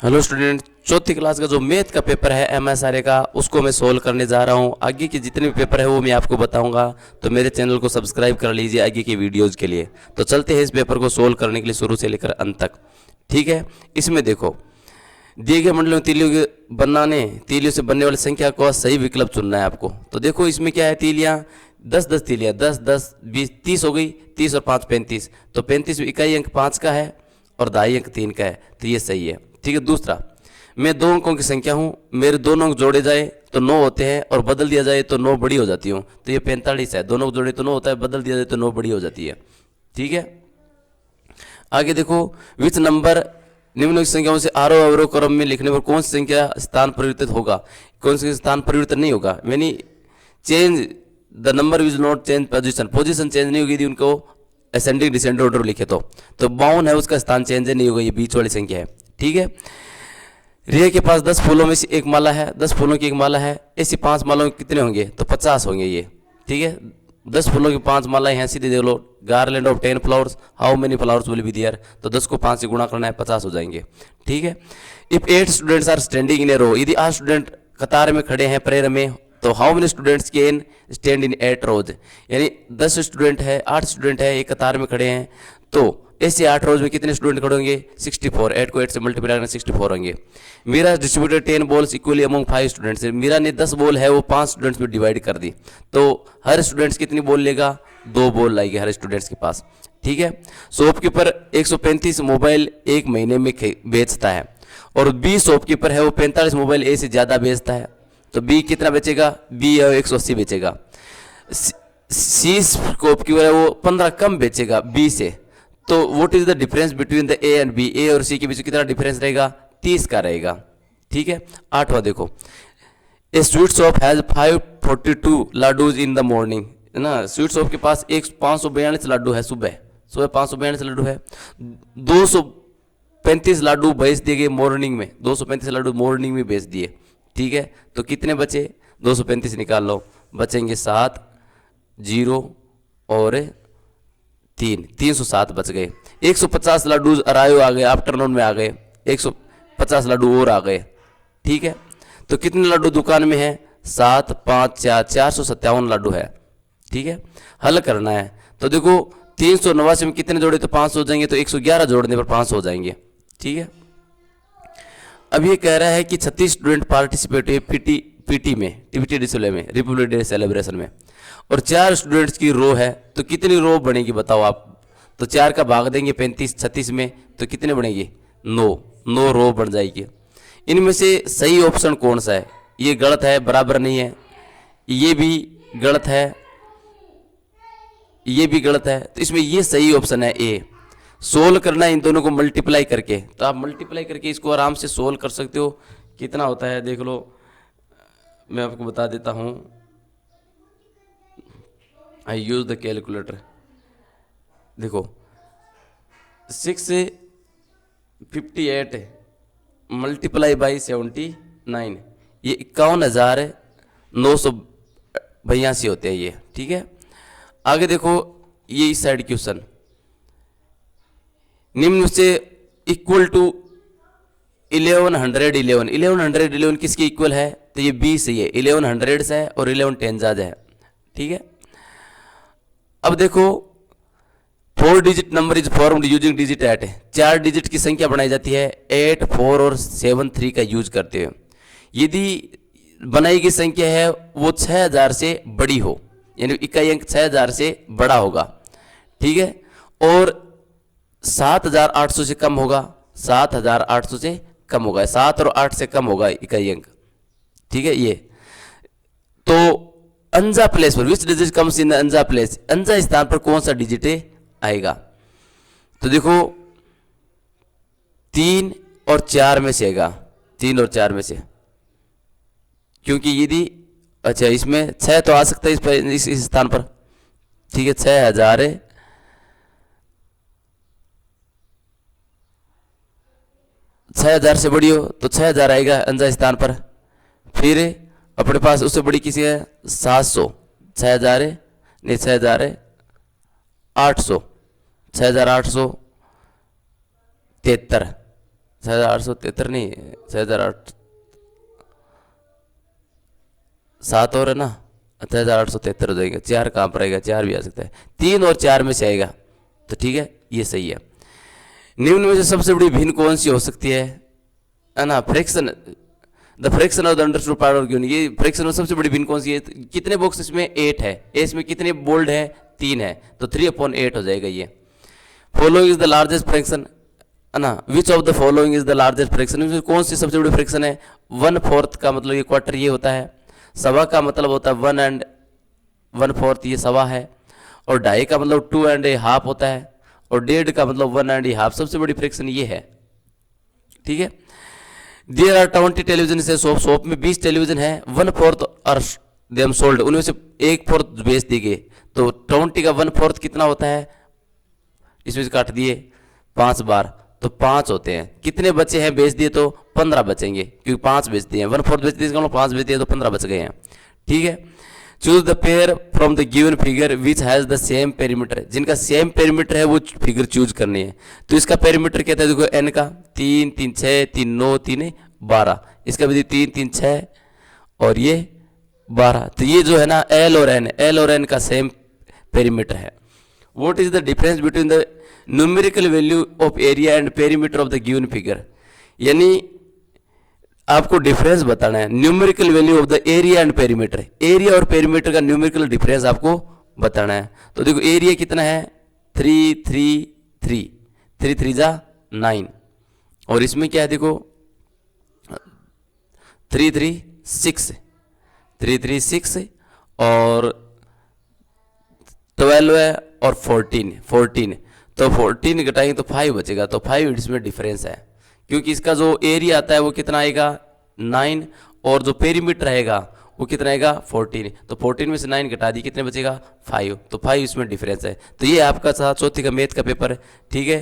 Hello student, चौथी class का जो मैथ का पेपर है एमएसआरए का, उसको मैं सोल्व करने जा रहा हूँ। आगे के जितने भी पेपर है वो मैं आपको बताऊंगा, तो मेरे चैनल को सब्सक्राइब कर लीजिए आगे की वीडियोज़ के लिए। तो चलते हैं इस पेपर को सोल्व करने के लिए शुरू से लेकर अंत तक। ठीक है, इसमें देखो दिए गए मंडलों में तीलियों से बनने वाली संख्या को सही विकल्प चुनना है आपको। तो देखो इसमें क्या है, तीलियाँ 10-10 तीलियाँ, 10-10 20 30 हो गई। 30 और 5 35, तो 35 में इकाई अंक 5 का है और दहाई अंक 3 का है, तो ये सही है। ठीक है, दूसरा, मैं दो अंकों की संख्या हूँ, मेरे दोनों अंक जोड़े जाए तो 9 होते हैं और बदल दिया जाए तो 9 बड़ी हो जाती हूँ, तो ये 45 है। दोनों जोड़े तो 9 होता है, बदल दिया जाए तो 9 बड़ी हो जाती है। ठीक है, आगे देखो, विच नंबर निम्नलिखित संख्याओं से आरोह अवरोह क्रम में लिखने पर कौन सी संख्या स्थान परिवर्तित होगा, कौन सी स्थान परिवर्तन नहीं होगा। यानी change the number which not change position change नहीं होगी यदि उनको असेंडिंग डिसेंडिंग ऑर्डर लिखे तो 52 है, उसका स्थान चेंज नहीं होगा, ये बीच वाली संख्या है। ठीक है, रिया के पास 10 फूलों में से एक माला है, 10 फूलों की एक माला है, ऐसी 5 मालाओं कितने होंगे, तो 50 होंगे ये। ठीक है, 10 फूलों की 5 मालाएं हैं, सीधे देख लो, garland of 10 flowers, how many flowers will be there, तो 10 को 5 से गुणा करना है, 50 हो जाएंगे। ठीक है, if 8 students are standing in a row, यदि 8 स्टूडेंट कतार में खड़े हैं प्रेयर में, तो how many students can stand in 8 रोज, यानी 10 स्टूडेंट है, 8 स्टूडेंट है, एक कतार में खड़े हैं, तो ऐसे 8 रोज में कितने स्टूडेंट खड़े होंगे, 64। 8 को 8 से मल्टीप्लाई करना 64 होंगे। Meera distributed 10 balls equally among 5 students, Meera ने 10 बॉल है वो 5 स्टूडेंट्स में डिवाइड कर दी, तो हर स्टूडेंट्स कितनी बॉल लेगा, 2 बॉल लाएगी हर स्टूडेंट्स के पास। ठीक है, शॉपकीपर 135 मोबाइल एक महीने में बेचता है और बी शॉपकीपर है वो 45 मोबाइल ए से ज़्यादा बेचता है, तो बी कितना बेचेगा, बी 180 बेचेगा। सी शॉपकीपर है वो 15 कम बेचेगा बी से, तो what is the difference between the A and B, A और सी के बीच कितना डिफरेंस रहेगा, 30 का रहेगा। ठीक है, 8वां देखो, a sweet shop has 542 laddoos in the morning, है ना, स्वीट शॉप के पास 542 लाडू है, सुबह 542 लाडू है, 235 लाडू बेच दिए गए मॉर्निंग में, 235 लाडू मॉर्निंग में बेच दिए। ठीक है, तो कितने बचे, 235 निकाल लो, बचेंगे 7, 0 और 3, 307 बच गए। 150 लाडू अरायो आ गए, आफ्टरनून में आ गए, 150 लाडू और आ गए। ठीक है, तो कितने लाडू दुकान में है, 7, 5, 4, 457 लाडू है। ठीक है, हल करना है, तो देखो 389 में कितने जोड़े तो 500 हो जाएंगे, तो 111 जोड़ने पर 500 हो जाएंगे। ठीक है, अब ये कह रहा है कि 36 स्टूडेंट पार्टिसिपेट हुए पीटी में, टीपीटी डिस्प्ले में, रिपब्लिक डे सेलिब्रेशन में, और 4 स्टूडेंट्स की रो है, तो कितनी रो बनेगी बताओ आप, तो 4 का भाग देंगे 35 36 में, तो कितने बनेगी, 9 रो बन जाएगी। इनमें से सही ऑप्शन कौन सा है, ये गलत है, बराबर नहीं है, ये भी गलत है, ये भी गलत है, तो इसमें ये सही ऑप्शन है ए। सोल्व करना है इन दोनों को मल्टीप्लाई करके, तो आप मल्टीप्लाई करके इसको आराम से सोल्व कर सकते हो। कितना होता है देख लो, मैं आपको बता देता हूँ, आई यूज द कैलकुलेटर। देखो 658 मल्टीप्लाई बाई 79, ये 51,982 होते हैं ये। ठीक है, आगे देखो, ये इस साइड क्वेश्चन, निम्न से इक्वल टू 1111 किसके इक्वल है, तो ये 20 है, 1100 है और 11 10 है। ठीक है, अब देखो 4 digit number is formed using digit eight, 4 digit की संख्या बनाई जाती है 8, 4 और 7, 3 का यूज करते हुए। यदि बनाई गई संख्या है वो 6000 से बड़ी हो, यानी इकाई अंक 6000 से बड़ा होगा। ठीक है, और 7800 से कम होगा, 7800 से कम होगा, 7 और 8 से कम होगा इकाई अंक। ठीक है, ये तो अंजा प्लेस पर, विच digit comes in Anja place, अंजा स्थान पर कौन सा डिजिट आएगा, तो देखो 3 और 4 में से आएगा, 3 और 4 में से, क्योंकि यदि अच्छा इसमें 6 तो आ सकता है इस स्थान पर। ठीक है, 6000 है, 6000 से बड़ी हो तो 6000 आएगा अंजा स्थान पर। फिर अपने पास उससे बड़ी किसी है 700, 6000 है, नहीं 6000 है, 800, 6873, 6873 नहीं, 6008 7 और है ना, 6873 हो जाएगा। 4 कहाँ पर आएगा, 4 भी आ सकता है, 3 और 4 में से आएगा, तो ठीक है, ये सही है। निम्न में से सबसे बड़ी भिन्न कौन सी हो सकती है ना, fraction, the fraction of the understood part of given, ये फ्रैक्शन में सबसे बड़ी भिन्न कौन सी है। कितने बॉक्स इसमें, 8 है, इसमें कितने बोल्ड है, 3 है, तो 3/8 हो जाएगा ये। Following is the largest fraction है ना, which of the following is the largest fraction, कौन सी सबसे बड़ी फ्रैक्शन है। 1/4 का मतलब ये क्वार्टर ये होता है, सवा का मतलब होता है 1 1/4 ये सवा है, और 2.5 का मतलब 2.5 होता है, और 1.5 का मतलब 1.5, सबसे बड़ी फ्रैक्शन ये है, ठीक है। देयर आर 20 टेलीविजन से शॉप में 20 टेलीविजन है, 1/4 आर देम सोल्ड, उनमें से 1/4 बेच दी गई, तो 20 का 1/4 कितना होता है, इसमें से काट दिए 5 बार, तो 5 होते हैं। कितने बचे हैं बेच दिए, तो 15 बचेंगे, क्योंकि 5 बेच दिए हैं, 1/4 बेच दिए, 5 बेच दिए, तो 15 बच गए हैं, ठीक है। Choose the pair from the given figure which has the same perimeter, जिनका सेम पेरीमीटर है वो फिगर चूज करनी है। तो इसका पेरीमीटर क्या था, देखो एन का 3 3 6 3 9 3 12, इसका भी 3 3 6 और ये 12, तो ये जो है ना एल और एन का सेम पेरीमीटर है। What is the difference between the numerical value of area and perimeter of the given figure, यानी आपको डिफरेंस बताना है, numerical value of the area and perimeter, area और पेरीमीटर का न्यूमेरिकल डिफरेंस आपको बताना है। तो देखो एरिया कितना है, 3 3 3 3 3 जा 9, और इसमें क्या है देखो 3 3 6 3 3 6 और 12 है और 14, तो 14 घटाएंगे तो 5 बचेगा, तो 5 इसमें डिफरेंस है, क्योंकि इसका जो एरिया आता है वो कितना आएगा 9, और जो पेरीमीटर रहेगा वो कितना आएगा 14, तो 14 में से 9 घटा दी, कितने बचेगा 5, तो 5 इसमें डिफरेंस है। तो ये आपका था चौथी का मैथ का पेपर है, ठीक है।